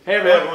Hey everyone. Hey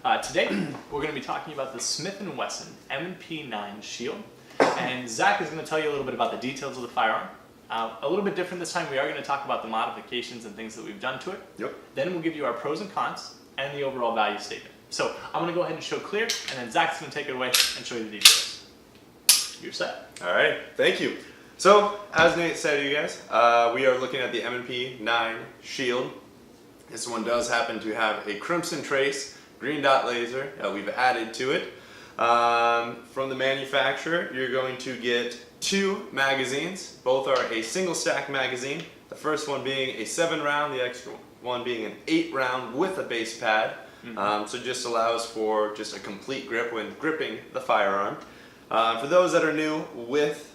everyone. Today we're going to be talking about the Smith and Wesson M&P9 shield, and Zach is going to tell you a little bit about the details of the firearm. A little bit different this time. We are going to talk about the modifications and things that we've done to it. Yep. Then we'll give you our pros and cons and the overall value statement. So I'm going to go ahead and show clear, and then Zach's going to take it away and show you the details. You're set. All right, thank you. So, as Nate said to you guys, we are looking at the M&P9 shield. This one does happen to have a crimson trace green dot laser that we've added to it. From the manufacturer, you're going to get 2 magazines. Both are a single stack magazine. The first one being a 7-round, the extra one being an 8-round with a base pad. So it just allows for just a complete grip when gripping the firearm. For those that are new with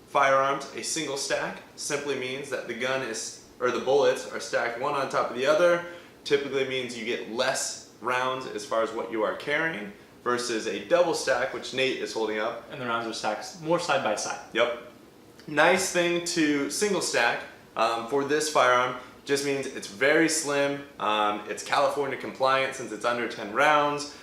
firearms, a single stack simply means that the gun is, or the bullets are stacked one on top of the other. Typically means you get less rounds as far as what you are carrying versus a double stack, which Nate is holding up. And the rounds are stacked more side by side. Yep. Nice thing to single stack for this firearm just means it's very slim. It's California compliant since it's under 10 rounds.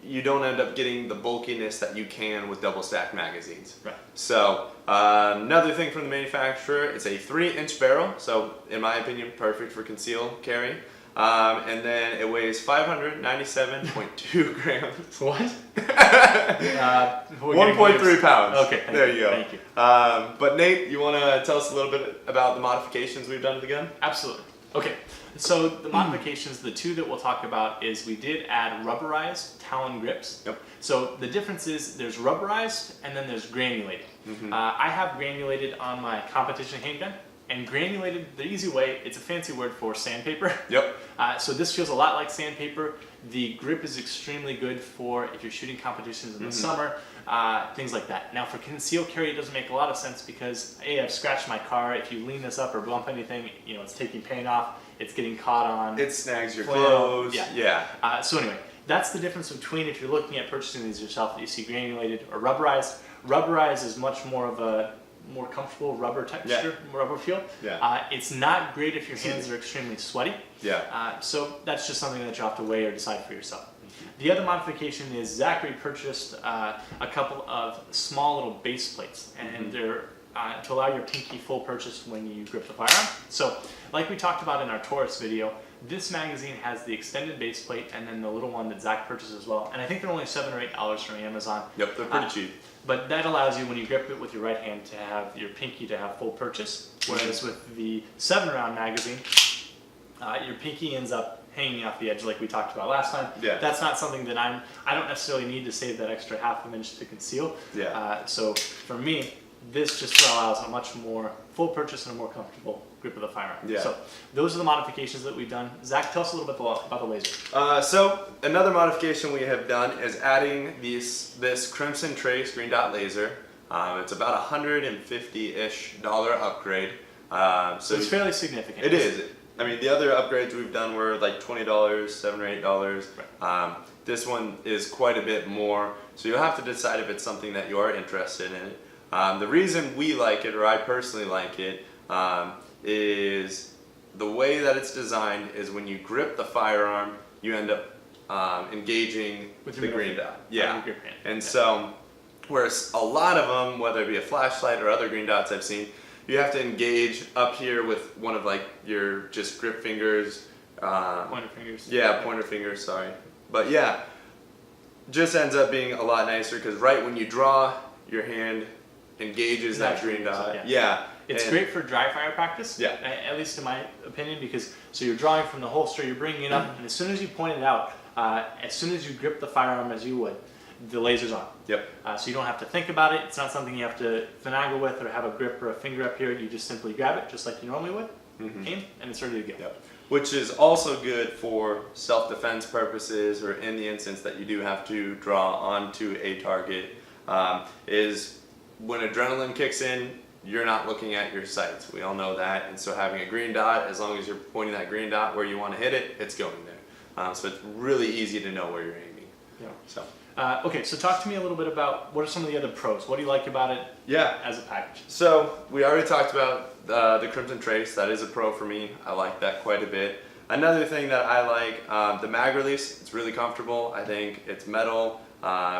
You don't end up getting the bulkiness that you can with double stack magazines. Right. So another thing from the manufacturer, it's a 3-inch barrel, so in my opinion poperfect for conceal carry. And then it weighs 597.2 grams. What? 1.3 pounds. Okay, there you go. Thank you. But Nate, you want to tell us a little bit about the modifications we've done to the gun? Absolutely. Okay, so the modifications, the 2 that we'll talk about is we did add rubberized talon grips. Yep. So the difference is there's rubberized and then there's granulated. I have granulated on my competition handgun, and granulated, the easy way, it's a fancy word for sandpaper. Yep. So this feels a lot like sandpaper. The grip is extremely good for if you're shooting competitions in the summer, things like that. Now for concealed carry, it doesn't make a lot of sense because A, I've scratched my car. If you lean this up or bump anything, you know, it's taking paint off. It's getting caught on. It snags your flannel. clothes. Yeah. So anyway, that's the difference between if you're looking at purchasing these yourself, that you see granulated or rubberized. Rubberized is much more of a more comfortable rubber texture, rubber feel. Yeah. It's not great if your hands are extremely sweaty. Yeah. So that's just something that you have to weigh or decide for yourself. The other modification is Zachary purchased a couple of small little base plates, and they're to allow your pinky full purchase when you grip the firearm. So, like we talked about in our Taurus video, this magazine has the extended base plate and then the little one that Zach purchased as well. And I think they're only $7 or $8 from Amazon. Yep, they're pretty cheap. But that allows you, when you grip it with your right hand, to have your pinky to have full purchase. Whereas with the 7-round magazine, your pinky ends up hanging off the edge like we talked about last time. Yeah. That's not something that I don't necessarily need to save that extra ½ inch to conceal. Yeah. So for me, this just allows a much more full purchase and a more comfortable grip of the firearm. Yeah. So those are the modifications that we've done. Zach, tell us a little bit about the laser. So another modification we have done is adding this crimson trace green dot laser. It's about $150-ish upgrade. So it's fairly significant. It is. I mean, the other upgrades we've done were like $20, $7 or $8. Right. This one is quite a bit more. So you'll have to decide if it's something that you are interested in. The reason we like it, or I personally like it, is the way that it's designed is when you grip the firearm, you end up engaging with the green dot. Yeah. Grip hand. And so, whereas a lot of them, whether it be a flashlight or other green dots I've seen, you have to engage up here with one of like your just grip fingers. Pointer fingers. Yeah, pointer fingers, sorry. But yeah, just ends up being a lot nicer because right when you draw, your hand engages that green dot. Yeah. It's great for dry fire practice. Yeah. At least in my opinion, because so you're drawing from the holster, you're bringing it up, and as soon as you point it out, as soon as you grip the firearm as you would, the laser's on. Yep. So you don't have to think about it. It's not something you have to finagle with or have a grip or a finger up here. You just simply grab it just like you normally would, aim, and it's ready to go. Yep. Which is also good for self-defense purposes, or in the instance that you do have to draw onto a target, is when adrenaline kicks in, you're not looking at your sights. We all know that, and so having a green dot, as long as you're pointing that green dot where you want to hit it, it's going there. So it's really easy to know where you're aiming. Yeah. So. Okay, so talk to me a little bit about what are some of the other pros. What do you like about it? Yeah. As a package. So we already talked about the Crimson Trace. That is a pro for me. I like that quite a bit. Another thing that I like, the mag release. It's really comfortable. I think it's metal.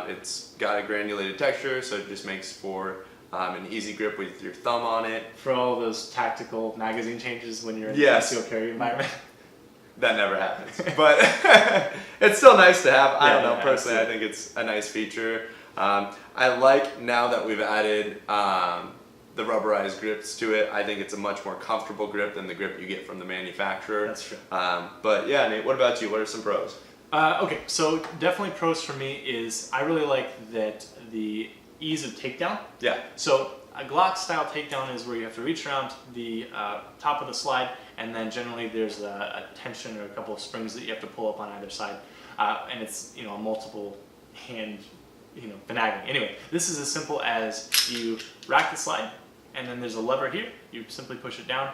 It's got a granulated texture, so it just makes for an easy grip with your thumb on it. For all those tactical magazine changes when you're in Yes. a concealed carry environment. That never happens, but it's still nice to have. I don't know, Yeah, personally, absolutely. I think it's a nice feature. I like now that we've added the rubberized grips to it. I think it's a much more comfortable grip than the grip you get from the manufacturer. That's true. But yeah, Nate, what about you? What are some pros? Okay, so definitely pros for me is I really like that the ease of takedown. Yeah. So a Glock style takedown is where you have to reach around the top of the slide, and then generally there's a tension or a couple of springs that you have to pull up on either side, and it's a multiple hand finagling. Anyway, this is as simple as you rack the slide, and then there's a lever here. You simply push it down.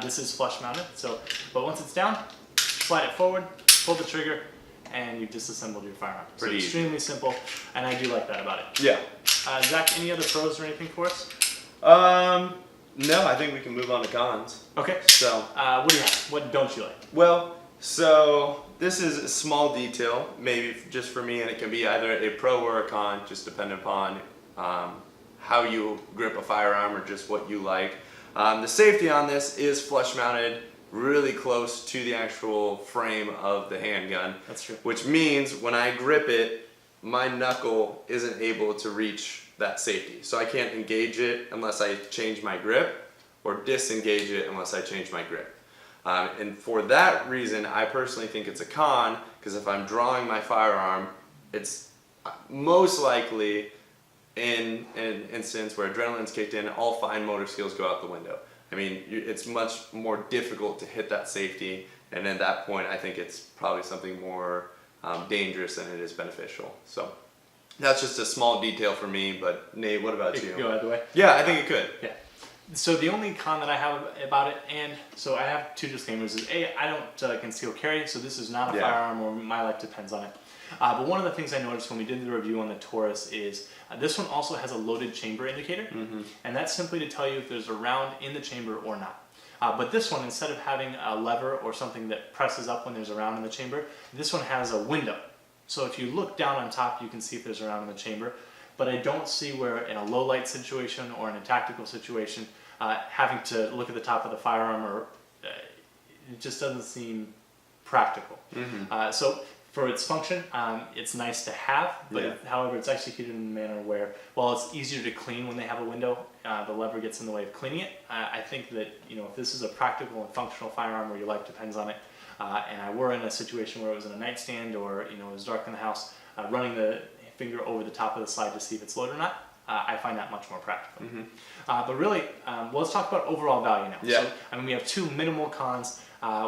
This is flush mounted, but once it's down, slide it forward, pull the trigger, and you've disassembled your firearm. So Pretty easy. extremely simple, and I do like that about it. Yeah. Zach, any other pros or anything for us? No, I think we can move on to cons. Okay. So, What do you have? What don't you like? well, so this is a small detail, maybe just for me, and it can be either a pro or a con, just depending upon how you grip a firearm or just what you like. The safety on this is flush mounted, really close to the actual frame of the handgun. That's true. Which means when I grip it, my knuckle isn't able to reach that safety. So I can't engage it unless I change my grip, or disengage it unless I change my grip. And for that reason, I personally think it's a con, because if I'm drawing my firearm, it's most likely in an instance where adrenaline's kicked in, all fine motor skills go out the window. I mean, it's much more difficult to hit that safety, and at that point, I think it's probably something more dangerous than it is beneficial. So that's just a small detail for me, but Nate, what about It you? could go either way. Yeah, I think it could. Yeah. So the only con that I have about it, and so I have two disclaimers, is A, I don't conceal carry, so this is not a Yeah. firearm or my life depends on it. But one of the things I noticed when we did the review on the Taurus is this one also has a loaded chamber indicator, and that's simply to tell you if there's a round in the chamber or not. But this one, instead of having a lever or something that presses up when there's a round in the chamber, this one has a window. So if you look down on top, you can see if there's a round in the chamber. But I don't see where in a low light situation or in a tactical situation, having to look at the top of the firearm, or it just doesn't seem practical. So for its function, it's nice to have, but Yeah. however, it's executed in a manner where, while it's easier to clean when they have a window, the lever gets in the way of cleaning it. I think that if this is a practical and functional firearm where your life depends on it, and I were in a situation where it was in a nightstand or it was dark in the house, running the finger over the top of the slide to see if it's loaded or not, I find that much more practical. But really, let's talk about overall value now. Yeah. So, I mean, we have two minimal cons.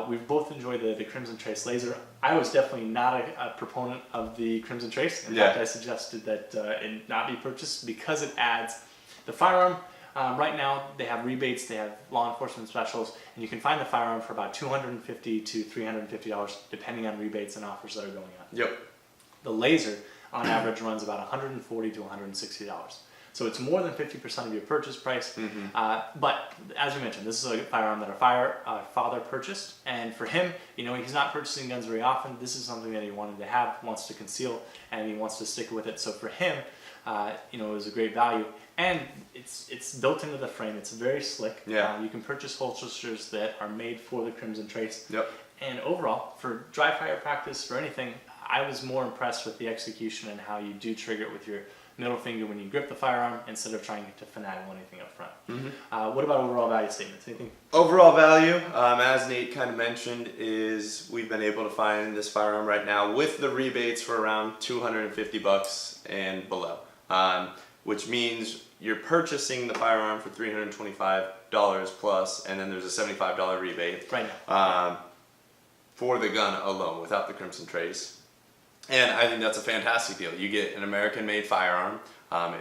We've both enjoyed the Crimson Trace laser. I was definitely not a proponent of the Crimson Trace. In fact, I suggested that it not be purchased because it adds the firearm. Right now, they have rebates, they have law enforcement specials, and you can find the firearm for about $250 to $350, depending on rebates and offers that are going on. Yep. The laser, on average, runs about $140 to $160. So it's more than 50% of your purchase price. But as we mentioned, this is a firearm that our father purchased, and for him, he's not purchasing guns very often. This is something that he wanted to have, wants to conceal, and he wants to stick with it. So for him, it was a great value, and it's built into the frame. It's very slick. Yeah. You can purchase holsters that are made for the Crimson Trace. Yep. And overall, for dry fire practice, for anything, I was more impressed with the execution and how you do trigger it with your middle finger when you grip the firearm instead of trying to finagle anything up front. What about overall value statements? Anything? Overall value, as Nate kind of mentioned, is we've been able to find this firearm right now with the rebates for around $250 and below, which means you're purchasing the firearm for $325 plus, and then there's a $75 rebate Right now. for the gun alone without the Crimson Trace. And I think that's a fantastic deal. You get an American-made firearm.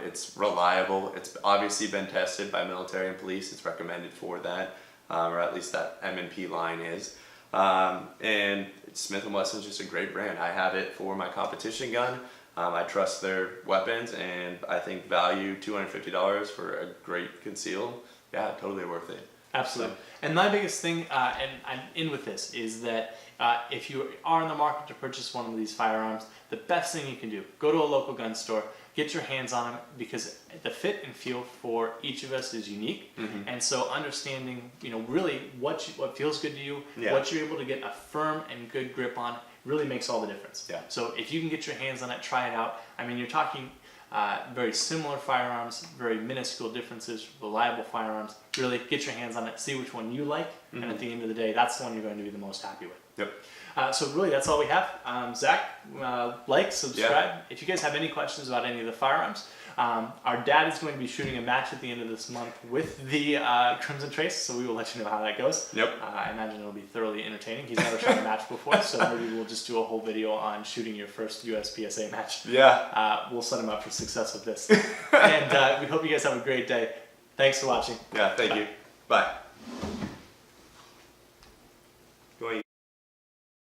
It's reliable. It's obviously been tested by military and police. It's recommended for that, or at least that M&P line is. And Smith and Wesson is just a great brand. I have it for my competition gun. I trust their weapons, and I think value $250 for a great conceal. Yeah, totally worth it. Absolutely. So- And my biggest thing, and I'm in with this, is that if you are in the market to purchase one of these firearms, the best thing you can do, go to a local gun store, get your hands on them, because the fit and feel for each of us is unique. And so understanding, really what feels good to you, Yeah. what you're able to get a firm and good grip on, really makes all the difference. Yeah. So if you can get your hands on it, try it out. I mean, you're talking very similar firearms, very minuscule differences, reliable firearms. Really get your hands on it, see which one you like, and at the end of the day, that's the one you're going to be the most happy with. Yep. So really, that's all we have. Zach, like, subscribe. If you guys have any questions about any of the firearms, our dad is going to be shooting a match at the end of this month with the Crimson Trace, so we will let you know how that goes. Yep. I imagine it'll be thoroughly entertaining. He's never shot a match before, so maybe we'll just do a whole video on shooting your first USPSA match. Yeah. We'll set him up for success with this. And we hope you guys have a great day. Thanks for watching. Yeah, thank you. Bye.